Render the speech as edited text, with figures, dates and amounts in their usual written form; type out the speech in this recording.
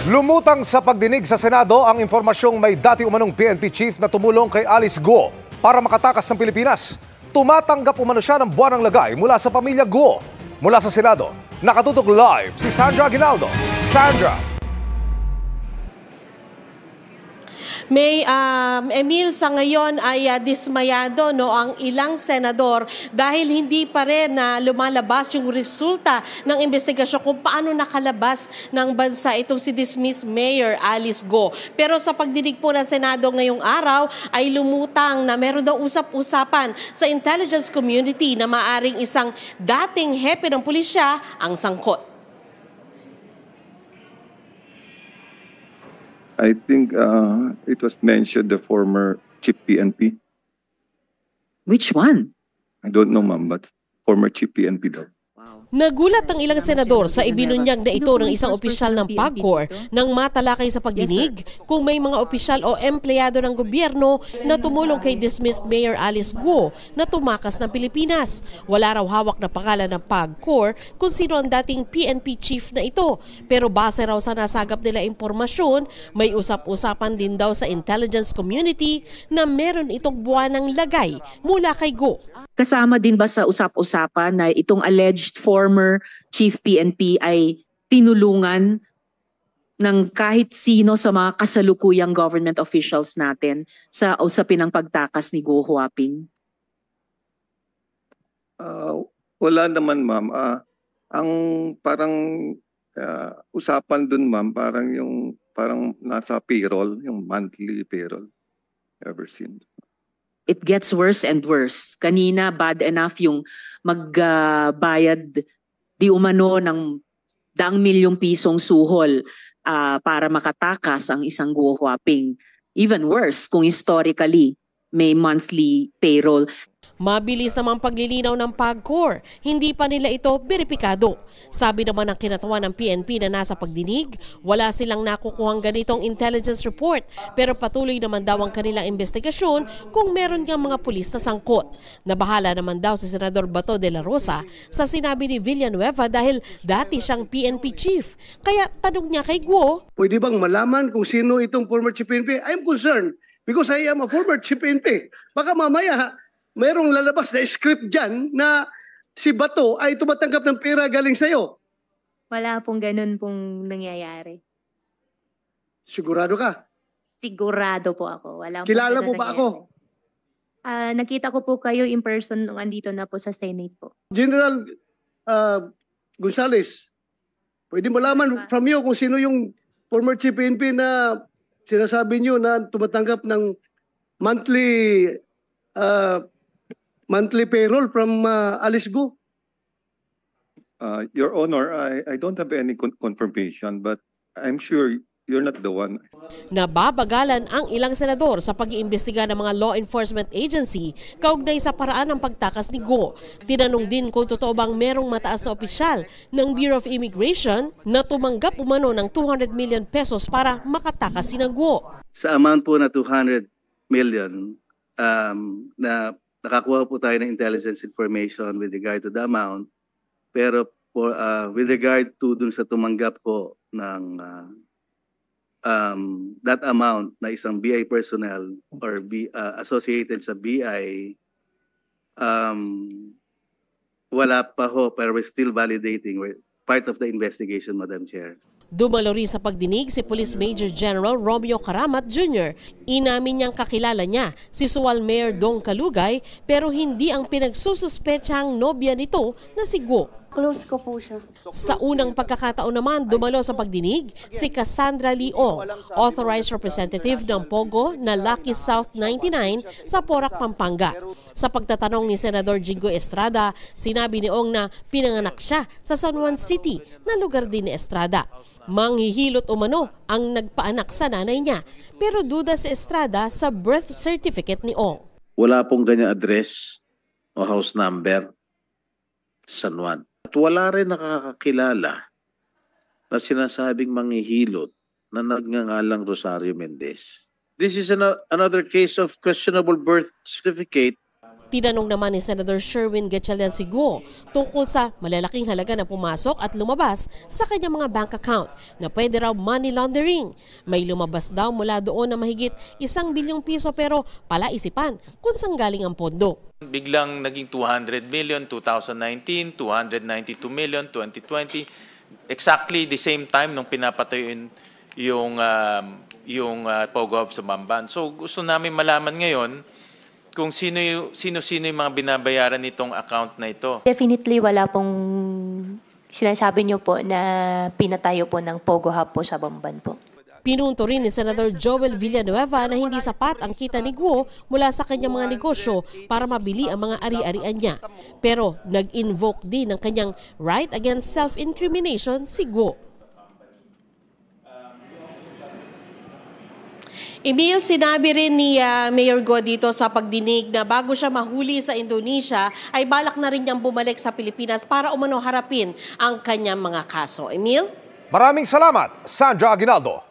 Lumutang sa pagdinig sa Senado ang impormasyong may dati umanong PNP chief na tumulong kay Alice Guo para makatakas ng Pilipinas. Tumatanggap umano siya ng buwanang lagay mula sa pamilya Guo. Mula sa Senado, nakatutok live si Sandra Aguinaldo. Sandra. May Emil, sa ngayon ay dismayado ang ilang senador dahil hindi pa rin lumalabas yung resulta ng investigasyon kung paano nakalabas ng bansa itong si dismissed Mayor Alice Guo. Pero sa pagdinig po ng Senado ngayong araw ay lumutang na meron daw usap-usapan sa intelligence community na maaring isang dating hepe ng pulisya ang sangkot. I think it was mentioned the former chief PNP. Which one? I don't know, ma'am, but former chief PNP daw. Nagulat ang ilang senador sa ibinunyag na ito ng isang opisyal ng PAGCOR nang matalakay sa pagdinig kung may mga opisyal o empleyado ng gobyerno na tumulong kay dismissed Mayor Alice Guo na tumakas ng Pilipinas. Wala raw hawak na pangalan ng PAGCOR kung sino ang dating PNP chief na ito. Pero base raw sa nasagap nila impormasyon, may usap-usapan din daw sa intelligence community na meron itong buwanang lagay mula kay Guo. Kasama din ba sa usap-usapan na itong alleged former chief PNP ay tinulungan ng kahit sino sa mga kasalukuyang government officials natin sa usapin ng pagtakas ni Guo Huaping? Wala naman, ma'am. Ang parang usapan dun, ma'am, parang nasa payroll, yung monthly payroll. Ever seen? It gets worse and worse. Kanina, bad enough yung magbayad di umano ng 100,000,000 pisong suhol para makatakas ang isang Guo Huaping. Even worse kung historically may monthly payroll. Mabilis namang paglilinaw ng PAGCOR, hindi pa nila ito beripikado. Sabi naman ng kinatawan ng PNP na nasa pagdinig, wala silang nakukuhang ganitong intelligence report pero patuloy naman daw ang kanilang investigasyon kung meron ngang mga pulis na sangkot. Nabahala naman daw si Senador Bato de la Rosa sa sinabi ni Villanueva dahil dati siyang PNP chief. Kaya tanong niya kay Guo, pwede bang malaman kung sino itong former chief PNP? I'm concerned because I am a former chief PNP. Baka mamaya mayroong lalabas na script dyan na si Bato ay tumatanggap ng pera galing sa'yo. Wala pong ganun pong nangyayari. Sigurado ka? Sigurado po ako. Wala Kilala mo ba ako? Nakita ko po kayo in person nung andito na po sa Senate po. General Gonzales, pwede mo laman from you kung sino yung former chief PNP na sinasabi nyo na tumatanggap ng monthly payroll from Alice Guo? Your Honor, I don't have any confirmation, but I'm sure you're not the one. Nababagalan ang ilang senador sa pag-iimbestiga ng mga law enforcement agency kaugnay sa paraan ng pagtakas ni Guo. Tinanong din kung totoo bang merong mataas na opisyal ng Bureau of Immigration na tumanggap umano ng 200 million pesos para makatakas si Guo. Sa amount po na 200 million, na nakakuha po tayo ng intelligence information with regard to the amount, pero with regard to dun sa tumanggap po ng that amount na isang BI personnel or associated sa BI, wala pa ho, pero we're still validating. We're part of the investigation, Madam Chair. Dumalo rin sa pagdinig si Police Major General Romeo Caramat Jr. Inamin niyang kakilala niya si Sual Mayor Dong Kalugay pero hindi ang pinagsususpetsang nobya nito na si Guo. Close ko po siya. Sa unang pagkakataon naman, dumalo sa pagdinig si Cassandra Leong, authorized representative ng Pogo na Lucky South 99 sa Porac, Pampanga. Sa pagtatanong ni Senador Jingo Estrada, sinabi ni Ong na pinanganak siya sa San Juan City na lugar din ni Estrada. Manghihilot umano ang nagpaanak sa nanay niya, pero duda si Estrada sa birth certificate ni Ong. Wala pong ganyan address o house number sa San Juan. At wala rin nakakakilala na sinasabing manghihilot na nagngangalang Rosario Mendez. This is another case of questionable birth certificate Tinanong naman ni Senator Sherwin Gatchalian si Guo tungkol sa malalaking halaga na pumasok at lumabas sa kanyang mga bank account na pwede raw money laundering. May lumabas daw mula doon na mahigit 1 bilyong piso pero palaisipan kung saan galing ang pondo. Biglang naging 200 million, 2019, 292 million, 2020. Exactly the same time nung pinapatayin yung Pogo Hub sa Bamban. So gusto namin malaman ngayon kung sino yung mga binabayaran nitong account na ito. Definitely wala pong sinasabi niyo po na pinatayo po ng Pogo Hub po sa Bamban po. Pinunto rin ni Senator Joel Villanueva na hindi sapat ang kita ni Guo mula sa kanyang mga negosyo para mabili ang mga ari-arian niya. Pero nag-invoke din ng kanyang right against self-incrimination si Guo. Emil, sinabi rin ni Mayor Guo dito sa pagdinig na bago siya mahuli sa Indonesia ay balak na rin niyang bumalik sa Pilipinas para umano harapin ang kanyang mga kaso. Emil? Maraming salamat, Sandra Aguinaldo.